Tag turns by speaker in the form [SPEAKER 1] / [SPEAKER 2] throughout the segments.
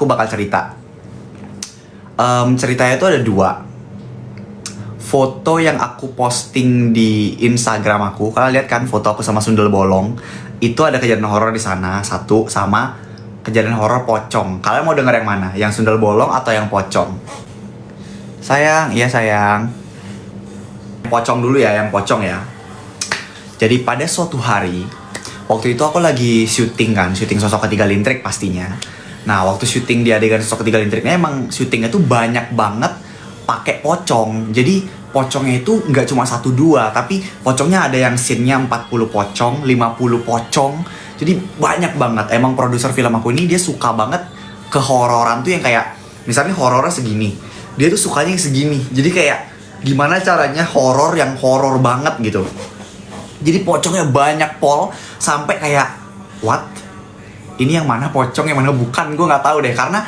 [SPEAKER 1] aku bakal cerita. Ceritanya itu ada dua. Foto yang aku posting di Instagram aku, kalian lihat kan foto aku sama sundel bolong. Itu ada kejadian horor di sana, satu, sama kejadian horor pocong. Kalian mau denger yang mana? Yang sundel bolong atau yang pocong? Sayang, iya sayang. Pocong dulu ya, yang pocong ya. Jadi pada suatu hari, waktu itu aku lagi syuting kan, syuting Sosok Ketiga Lintrik pastinya. Nah, waktu syuting di adegan Sosok Ketiga Lintriknya emang syutingnya tuh banyak banget pakai pocong. Jadi pocongnya itu nggak cuma 1-2, tapi pocongnya ada yang scene-nya 40 pocong, 50 pocong. Jadi banyak banget. Emang produser film aku ini dia suka banget kehororan tuh yang kayak, misalnya horornya segini, dia tuh sukanya yang segini. Jadi kayak gimana caranya horor yang horor banget gitu. Jadi pocongnya banyak pol, sampai kayak what? Ini yang mana pocong, yang mana bukan, gue nggak tahu deh. Karena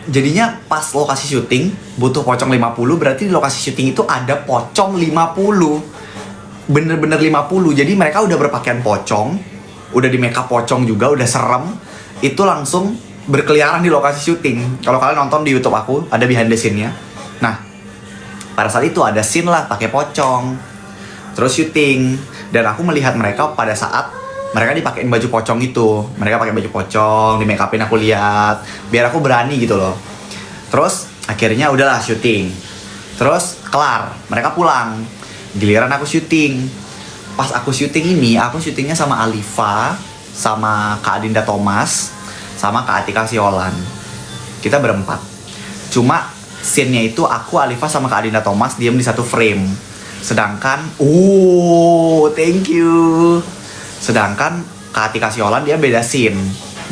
[SPEAKER 1] jadinya pas lokasi syuting butuh pocong 50, berarti di lokasi syuting itu ada pocong 50. Bener-bener 50. Jadi mereka udah berpakaian pocong, udah di makeup pocong juga, udah serem. Itu langsung berkeliaran di lokasi syuting. Kalau kalian nonton di YouTube aku, ada behind the scene-nya. Nah, pada saat itu ada scene lah pakai pocong. Terus syuting, dan aku melihat mereka pada saat mereka dipakein baju pocong itu. Mereka pakai baju pocong, di make upin aku lihat, biar aku berani gitu loh. Terus akhirnya udahlah syuting. Terus kelar, mereka pulang. Giliran aku syuting. Pas aku syuting ini, aku syutingnya sama Alifa, sama Kak Adinda Thomas, sama Kak Atika Siolan. Kita berempat. Cuma scene-nya itu aku, Alifa, sama Kak Adinda Thomas diem di satu frame. Sedangkan, thank you. Sedangkan Kak Atika Siolan dia beda scene.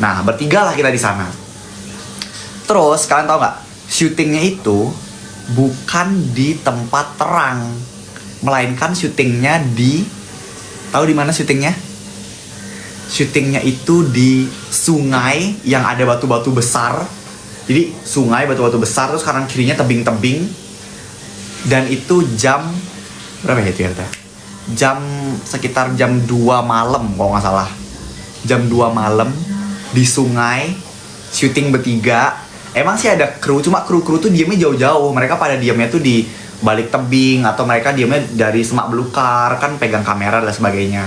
[SPEAKER 1] Nah, bertiga lah kita di sana. Terus kalian tahu nggak? Syutingnya itu bukan di tempat terang, melainkan syutingnya di, tahu di mana syutingnya? Syutingnya itu di sungai yang ada batu-batu besar. Jadi sungai, batu-batu besar, terus kanan kirinya tebing-tebing. Dan itu jam berapa ya itu ya? Sekitar jam 2 malam kalau nggak salah. Jam 2 malam di sungai, syuting bertiga. Emang sih ada kru, cuma kru-kru tuh diemnya jauh-jauh. Mereka pada diemnya tuh di balik tebing, atau mereka diemnya dari semak belukar, kan pegang kamera dan sebagainya.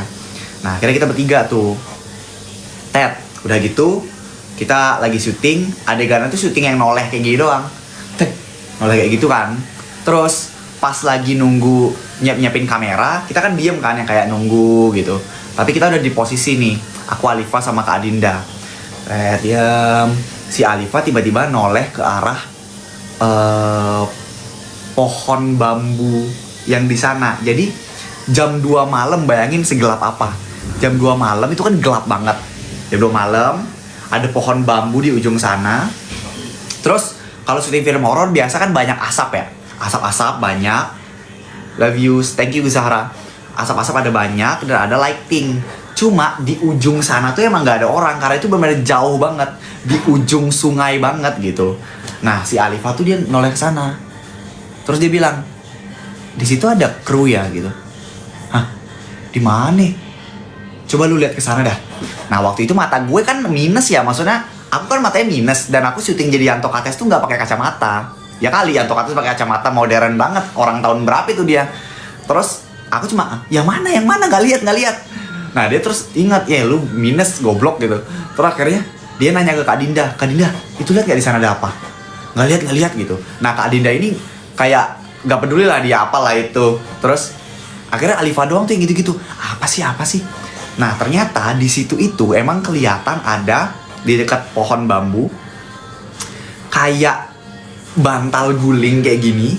[SPEAKER 1] Nah, akhirnya kita bertiga tuh. Udah gitu, kita lagi syuting, adegan itu syuting yang noleh kayak gini doang. Noleh kayak gitu kan. Terus pas lagi nunggu nyiapin kamera, kita kan diem kan, yang kayak nunggu gitu. Tapi kita udah di posisi nih, aku, Alifa, sama Kak Adinda. Diam. Si Alifa tiba-tiba noleh ke arah pohon bambu yang di sana. Jadi jam 2 malam, bayangin segelap apa. Jam 2 malam itu kan gelap banget. Jam 2 malam ada pohon bambu di ujung sana. Terus kalau syuting film horor biasa kan banyak asap ya. Asap-asap banyak. Love you, thank you Zahra. Asap-asap ada banyak dan ada lighting. Cuma di ujung sana tuh emang nggak ada orang, karena itu benar-benar jauh banget, di ujung sungai banget gitu. Nah, si Alifa tuh dia noleh ke sana. Terus dia bilang, di situ ada kru ya gitu. Hah? Di mana? Coba lu lihat ke sana dah. Nah, waktu itu mata gue kan minus ya, maksudnya aku kan matanya minus, dan aku syuting jadi Yanto Kates tuh nggak pakai kacamata. Ya kali Yanto Kates pakai kacamata modern banget, orang tahun berapa itu dia. Terus aku cuma, yang mana nggak lihat. Nah, dia terus ingat, ya lu minus goblok gitu. Terus akhirnya dia nanya ke Kak Dinda, itu lihat nggak di sana ada apa? Nggak lihat gitu. Nah, Kak Dinda ini kayak nggak peduli lah, dia apalah itu. Terus akhirnya Alifa doang tuh yang gitu-gitu. Apa sih? Nah, ternyata di situ itu emang kelihatan ada di dekat pohon bambu kayak bantal guling kayak gini,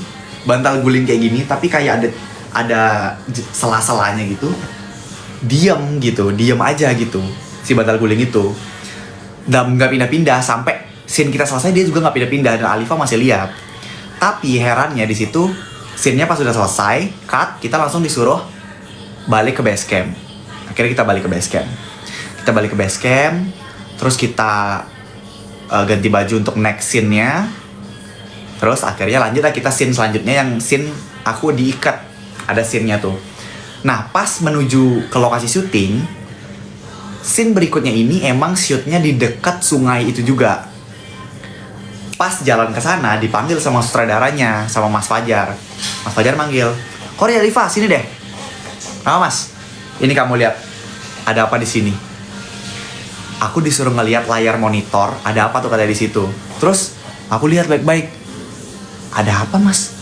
[SPEAKER 1] tapi kayak ada sela-selanya gitu. Diam aja gitu si bantal guling itu, dan nggak pindah-pindah sampai scene kita selesai. Dia juga nggak pindah-pindah, dan Alifa masih lihat. Tapi herannya di situ, scene-nya pas sudah selesai, cut, kita langsung disuruh balik ke base camp. Akhirnya kita balik ke base camp. Terus kita ganti baju untuk next scene-nya. Terus akhirnya lanjut lah kita scene selanjutnya, yang scene aku diikat. Ada scene-nya tuh. Nah, pas menuju ke lokasi syuting, scene berikutnya ini emang shootnya di dekat sungai itu juga. Pas jalan ke sana dipanggil sama sutradaranya, sama Mas Fajar. Mas Fajar manggil, "Korea Liva, sini deh." "Apa Mas?" "Ini kamu lihat, ada apa di sini?" Aku disuruh ngeliat layar monitor, ada apa tuh kata di situ. Terus aku lihat baik-baik. "Ada apa Mas?"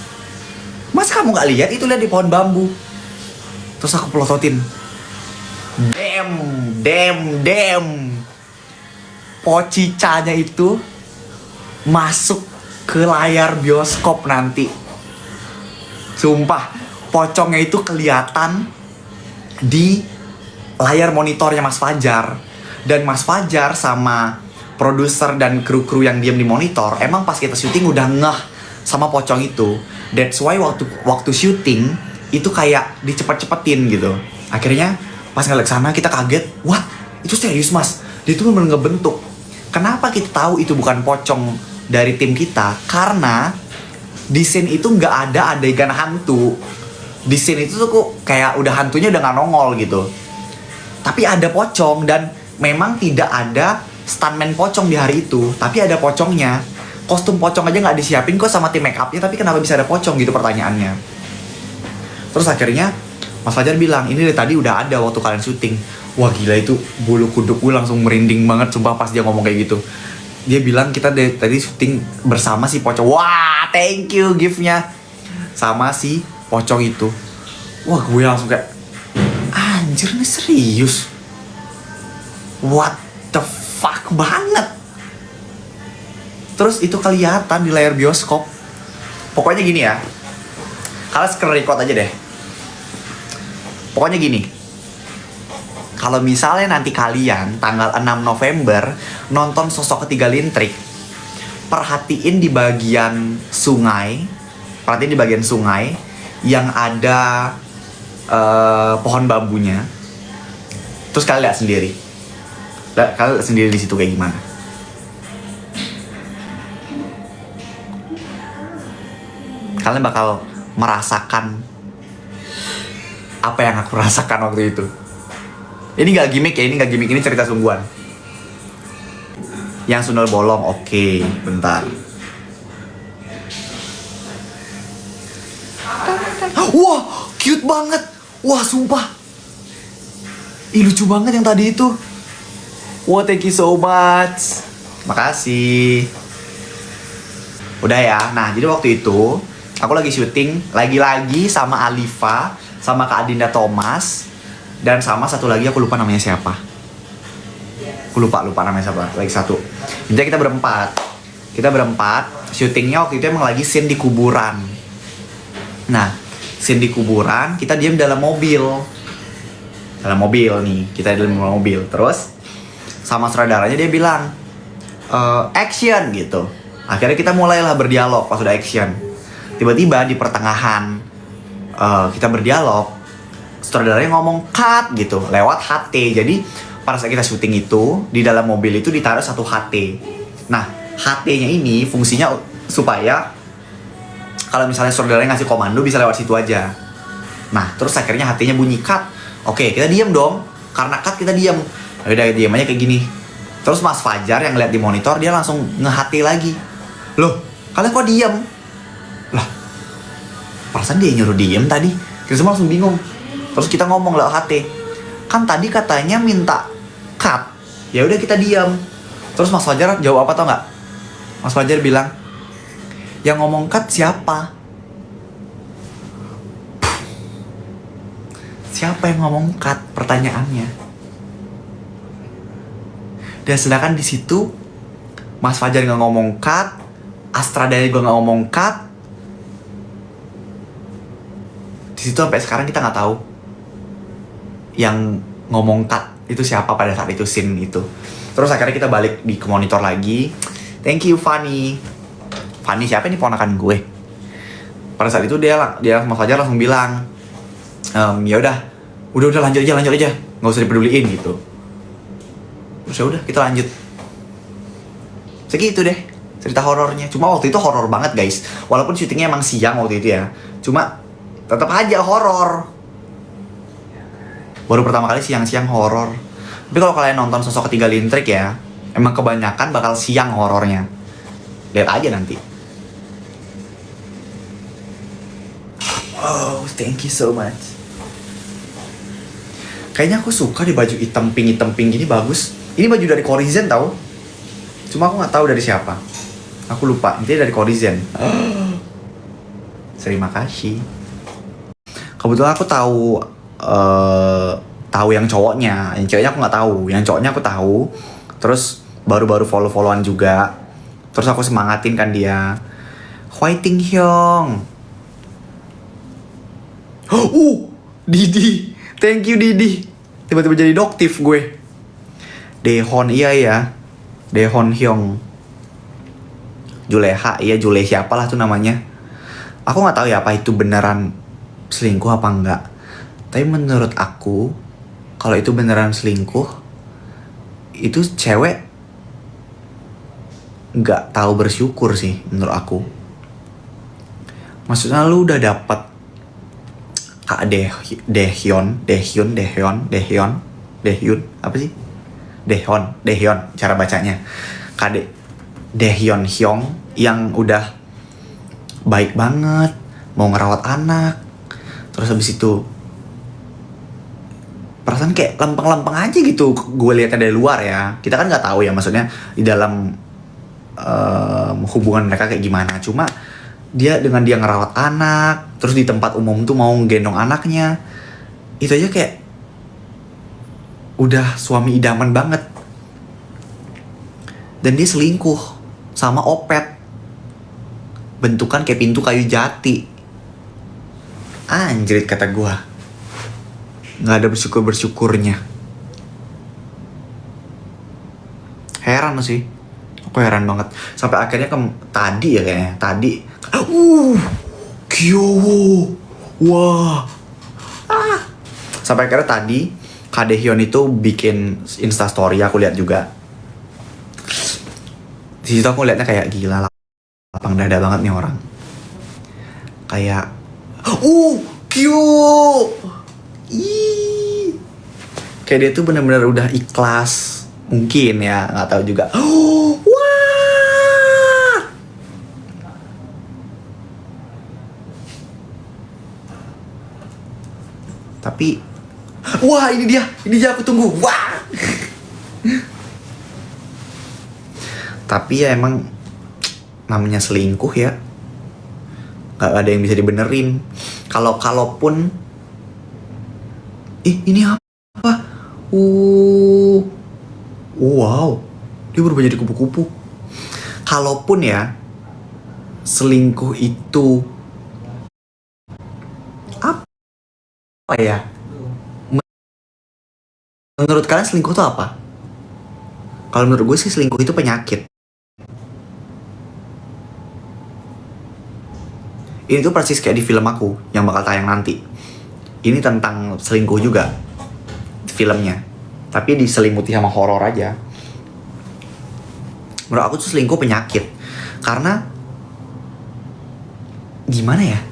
[SPEAKER 1] "Mas kamu nggak lihat itu, lihat di pohon bambu." Terus aku pelototin. Damn. Pocicanya itu masuk ke layar bioskop nanti. Sumpah, pocongnya itu kelihatan di layar monitornya Mas Fajar. Dan Mas Fajar sama produser dan kru-kru yang diam di monitor, emang pas kita syuting udah ngeh sama pocong itu. That's why waktu syuting itu kayak dicepet-cepetin gitu. Akhirnya pas ngeliat sana kita kaget, "Wah, itu serius Mas, dia tuh bener ngebentuk." Kenapa kita tahu itu bukan pocong dari tim kita? Karena di scene itu nggak ada adegan hantu. Di scene itu tuh kok kayak udah hantunya udah nggak nongol gitu. Tapi ada pocong, dan memang tidak ada stuntman pocong di hari itu. Tapi ada pocongnya. Kostum pocong aja nggak disiapin kok sama tim make upnya, tapi kenapa bisa ada pocong gitu pertanyaannya. Terus akhirnya Mas Fajar bilang, "Ini dari tadi udah ada waktu kalian syuting." Wah gila, itu bulu kuduk gue langsung merinding banget sumpah pas dia ngomong kayak gitu. Dia bilang kita dari tadi syuting bersama si pocong. Wah, thank you gift-nya. Sama si pocong itu. Wah, gue langsung kayak, anjir nih serius. What the fuck banget. Terus itu kelihatan di layar bioskop. Pokoknya gini ya. Kalian screen record aja deh. Pokoknya gini. Kalau misalnya nanti kalian tanggal 6 November nonton Sosok Ketiga Lintrik, perhatiin di bagian sungai, yang ada pohon bambunya. Terus kalian lihat sendiri. Kalian lihat sendiri di situ kayak gimana. Kalian bakal merasakan apa yang aku rasakan waktu itu. Ini gak gimmick ya, ini cerita sungguhan. Yang sundel bolong, oke, bentar. Wah, cute banget. Wah, sumpah. Ih, lucu banget yang tadi itu. Wah, thank you so much. Makasih. Udah ya. Nah, jadi waktu itu aku lagi syuting, lagi-lagi sama Alifa, sama Kak Adinda Thomas, dan sama satu lagi aku lupa namanya siapa. Aku lupa namanya siapa. Lagi satu. Jadi kita berempat. Syutingnya waktu itu emang lagi scene di kuburan. Nah, scene di kuburan, kita diam dalam mobil. Kita dalam mobil. Terus sama sutradaranya dia bilang, action gitu. Akhirnya kita mulailah berdialog pas udah action. Tiba-tiba di pertengahan kita berdialog, sutradaranya ngomong cut gitu lewat HT. Jadi pada saat kita syuting itu di dalam mobil itu ditaruh satu HT. Nah, HT-nya ini fungsinya supaya kalau misalnya sutradaranya ngasih komando bisa lewat situ aja. Nah, terus akhirnya HT-nya bunyi cut. Oke, kita diam dong. Karena cut kita diam. Udah diam aja kayak gini. Terus Mas Fajar yang lihat di monitor dia langsung nge-HT lagi. "Loh, kalian kok diam?" Lah, perasaan dia nyuruh diam tadi. Kita semua langsung bingung. Terus kita ngomong lewat HT, "Kan tadi katanya minta cut." Ya udah kita diam. Terus Mas Fajar jawab apa tau nggak? Mas Fajar bilang, "Yang ngomong cut siapa?" Siapa yang ngomong cut? Pertanyaannya. Dan sedangkan di situ Mas Fajar nggak ngomong cut, Astra dari gue nggak ngomong cut. Di situ sampai sekarang kita nggak tahu yang ngomong cut itu siapa pada saat itu scene itu. Terus akhirnya kita balik ke monitor lagi. Thank you Fanny. Fanny siapa nih, ponakan gue. Pada saat itu dia Mas Fajar langsung bilang, ya udah lanjut aja, nggak usah dipeduliin gitu. Terus ya udah kita lanjut. Segitu deh cerita horornya. Cuma waktu itu horor banget guys. Walaupun syutingnya emang siang waktu itu ya, cuma tetap aja horor. Baru pertama kali siang-siang horor. Tapi kalau kalian nonton Sosok Ketiga Lintrik ya, emang kebanyakan bakal siang horornya. Lihat aja nanti. Oh, thank you so much. Kayaknya aku suka di baju hitam pink gini, bagus. Ini baju dari Corizen tau. Cuma aku nggak tahu dari siapa. Aku lupa. Intinya dari Corizen. Terima kasih. Kebetulan aku tahu tahu yang cowoknya. Yang ceweknya aku nggak tahu. Yang cowoknya aku tahu. Terus baru-baru follow-followan juga. Terus aku semangatin kan dia. Hwaiting Hyung. Didi. Thank you Didi. Tiba-tiba jadi doktif gue. Dehon, iya ya. Dehon Hyung. Juleha, iya Juleha apalah tuh namanya. Aku nggak tahu ya apa itu beneran selingkuh apa enggak. Tapi menurut aku, kalau itu beneran selingkuh, itu cewek nggak tahu bersyukur sih menurut aku. Maksudnya lu udah dapet Kak Dehyun apa sih? Dehyun cara bacanya. Kak Dehyun Hyung yang udah baik banget, mau ngerawat anak. Terus habis itu perasaan kayak lempeng-lempeng aja gitu. Gue lihatnya dari luar ya. Kita kan nggak tahu ya maksudnya di dalam hubungan mereka kayak gimana. Cuma dia dengan dia ngerawat anak, terus di tempat umum tuh mau gendong anaknya, itu aja kayak udah suami idaman banget. Dan dia selingkuh sama Opet, bentukan kayak pintu kayu jati. Anjrit kata gua, nggak ada bersyukurnya. Heran sih, aku heran banget. Sampai akhirnya tadi ya kayaknya, Kyowo, wah, Sampai akhirnya tadi Kak Dehyun itu bikin instastory, aku lihat juga. Di situ aku lihatnya kayak gila, lapang dada banget nih orang. Kayak, Kyo, kayak dia tuh benar-benar udah ikhlas, mungkin ya, nggak tahu juga. Tapi, wah ini dia aku tunggu, wah. Tapi ya emang namanya selingkuh ya, nggak ada yang bisa dibenerin. Kalaupun, ini apa? Wow, dia berubah jadi kupu-kupu. Kalaupun ya selingkuh itu apa ya? Menurut kalian selingkuh itu apa? Kalau menurut gue sih selingkuh itu penyakit. Ini tuh persis kayak di film aku yang bakal tayang nanti. Ini tentang selingkuh juga filmnya, tapi diselimuti sama horor aja. Menurut aku tuh selingkuh penyakit. Karena gimana ya,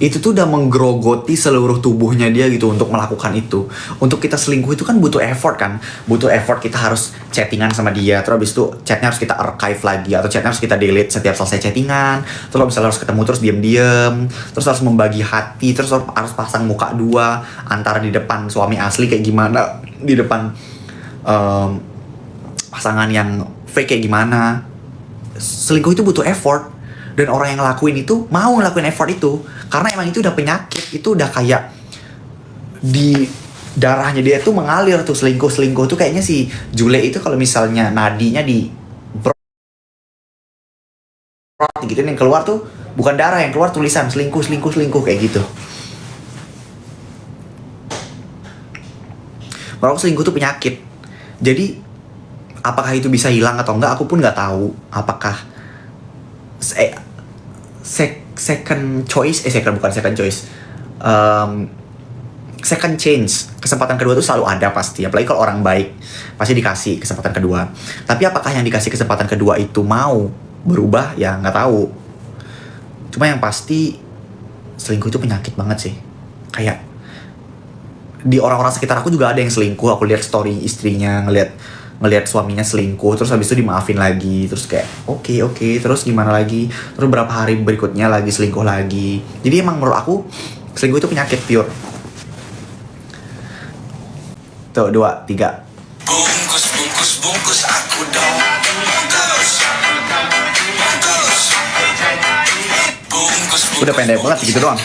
[SPEAKER 1] itu tuh udah menggerogoti seluruh tubuhnya dia gitu untuk melakukan itu. Untuk kita selingkuh itu kan butuh effort kan. Butuh effort, kita harus chattingan sama dia. Terus habis itu chatnya harus kita archive lagi, atau chatnya harus kita delete setiap selesai chattingan. Terus misalnya harus ketemu terus diem-diem. Terus harus membagi hati. Terus harus pasang muka dua. Antara di depan suami asli kayak gimana, di depan pasangan yang fake kayak gimana. Selingkuh itu butuh effort. Dan orang yang ngelakuin itu mau ngelakuin effort itu karena emang itu udah penyakit. Itu udah kayak di darahnya dia tuh mengalir tuh. Selingkuh tuh kayaknya si Jule itu kalau misalnya nadinya di gitu, yang keluar tuh bukan darah, yang keluar tulisan selingkuh kayak gitu. Menurut aku selingkuh tuh penyakit. Jadi apakah itu bisa hilang atau enggak, aku pun nggak tahu. Apakah second change, kesempatan kedua itu selalu ada pasti. Apalagi kalau orang baik pasti dikasih kesempatan kedua. Tapi apakah yang dikasih kesempatan kedua itu mau berubah, ya nggak tahu. Cuma yang pasti selingkuh itu penyakit banget sih. Kayak di orang-orang sekitar aku juga ada yang selingkuh. Aku lihat story istrinya, ngeliat ngelihat suaminya selingkuh, terus habis itu dimaafin lagi, terus kayak oke, terus gimana lagi, terus berapa hari berikutnya lagi selingkuh lagi. Jadi emang menurut aku selingkuh itu penyakit pure. Tuh 2, 3.
[SPEAKER 2] Bungkus aku dong. Bungkus.
[SPEAKER 1] Udah pendek banget gitu doang.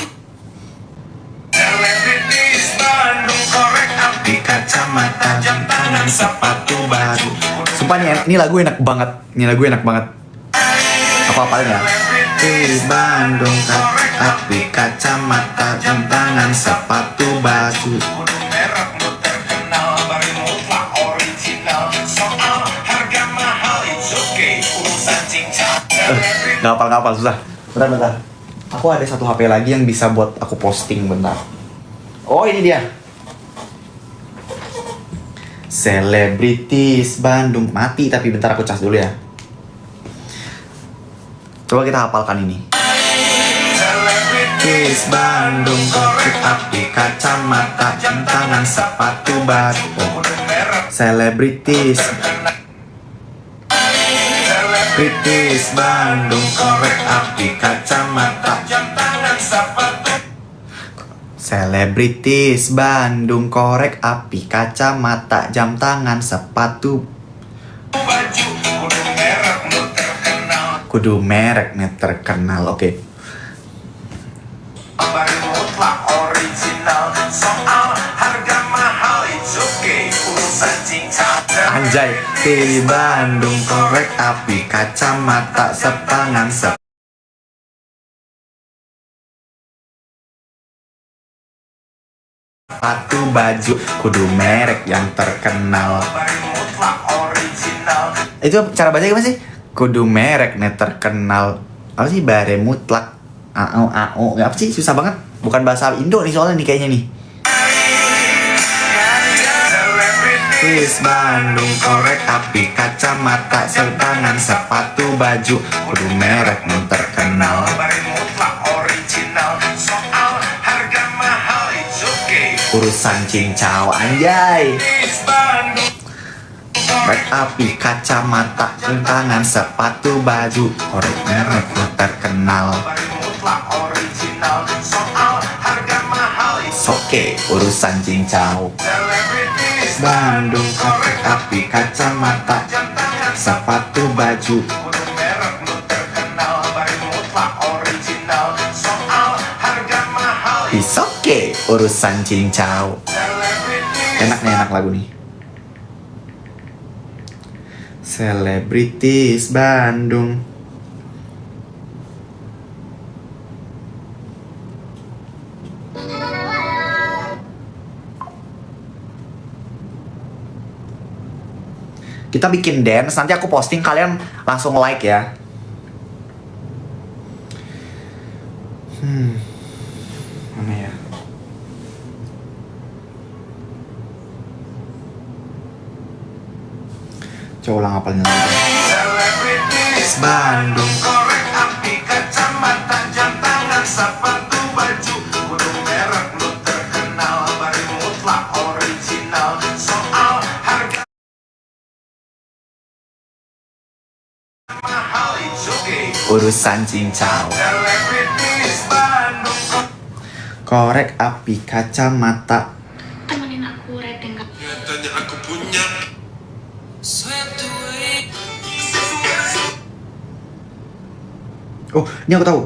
[SPEAKER 2] Di kacamata, jam tangan, sepatu baru.
[SPEAKER 1] Sumpah nih, ini lagu enak banget. Apa apalin ya?
[SPEAKER 2] Di Bandung, api kacamata, jam tangan, sepatu baju.
[SPEAKER 1] Gak hafal susah. Bentar. Aku ada satu HP lagi yang bisa buat aku posting, bentar. Oh, ini dia. Selebritis Bandung. Mati tapi bentar aku cas dulu ya. Coba kita hafalkan ini.
[SPEAKER 2] Selebritis Bandung, korek api kacamata, jam tangan, sepatu baru.
[SPEAKER 1] Selebritis
[SPEAKER 2] Bandung, korek api kacamata, jam tangan, sepatu.
[SPEAKER 1] Selebritis Bandung, korek api kacamata, jam tangan, sepatu
[SPEAKER 2] Baju
[SPEAKER 1] kudu mereknya terkenal. Oke.
[SPEAKER 2] Barang mutlak original, soal harga mahal it's okay, urusan cinta.
[SPEAKER 1] Anjay.
[SPEAKER 2] Di Bandung, korek api kacamata, sepangan sepatu
[SPEAKER 1] Baju kudu merek yang terkenal.
[SPEAKER 2] barang mutlak original.
[SPEAKER 1] Itu cara baca gimana sih? Kudu merek nih terkenal. Apa sih bare mutlak? Apa sih, susah banget. Bukan bahasa Indo nih soalnya nih kayaknya nih.
[SPEAKER 2] Selebritis Bandung, korek api kacamata, sepangan sepatu baju,
[SPEAKER 1] Kudu merek nih terkenal.
[SPEAKER 2] barang mutlak original, soal harga mahal it's okay.
[SPEAKER 1] Urusan cincau anjay.
[SPEAKER 2] Selebritis Bandung,
[SPEAKER 1] Korek api kacamata, tangan sepatu baju, korek merek yang terkenal.
[SPEAKER 2] barang mutlak original, soal harga mahal it's
[SPEAKER 1] Oke, urusan cincau.
[SPEAKER 2] Selebritis
[SPEAKER 1] Bandung, korek api kacamata,
[SPEAKER 2] jam tangan,
[SPEAKER 1] sepatu baju.
[SPEAKER 2] kudu merek lu terkenal, barang mutlak original, soal harga mahal it's
[SPEAKER 1] Is oke, urusan cincau.
[SPEAKER 2] Selebritis
[SPEAKER 1] Enak nih, enak lagu nih. Selebritis Bandung. Kita bikin dance, nanti aku posting, kalian langsung like ya. Mana ya? Coba ulang apalnya lagi.
[SPEAKER 2] Selebritis Bandung, korek api kacamata, jam tangan, sepatu baju, kudu merek lu terkenal, barang mutlak original, soal harga mahal it's okay.
[SPEAKER 1] Urusan cincau.
[SPEAKER 2] Selebritis Bandung,
[SPEAKER 1] Korek api kacamata.
[SPEAKER 3] Temenin aku rating gak?
[SPEAKER 2] nyatanya aku punya
[SPEAKER 1] Oh, ini aku tahu.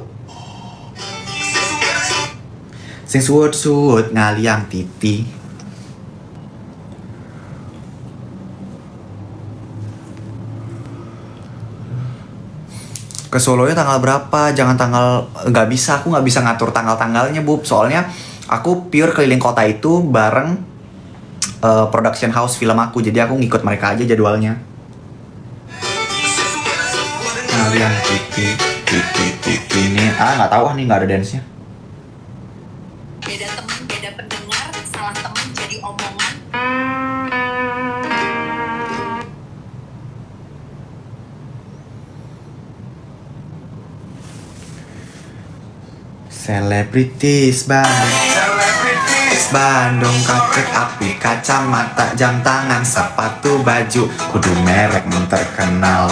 [SPEAKER 1] Sing suwut-suwut ngaliang titi. Ke Solonya tanggal berapa? Jangan tanggal, nggak bisa, aku nggak bisa ngatur tanggal-tanggalnya, Bub. Soalnya aku pure keliling kota itu bareng production house film aku, jadi aku ngikut mereka aja jadwalnya. Ngaliang titi, titi ini, nggak tahu nih, nggak ada dance-nya.
[SPEAKER 3] Beda temen, beda pendengar, salah temen jadi omongan.
[SPEAKER 1] Selebritis Bandung.
[SPEAKER 2] Selebritis
[SPEAKER 1] Bandung, katrek api, kacamata, jam tangan, sepatu, baju, kudu merek terkenal,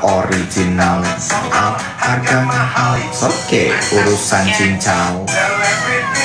[SPEAKER 1] original, soal harga mahal, oke urusan cincau.
[SPEAKER 2] Selebriti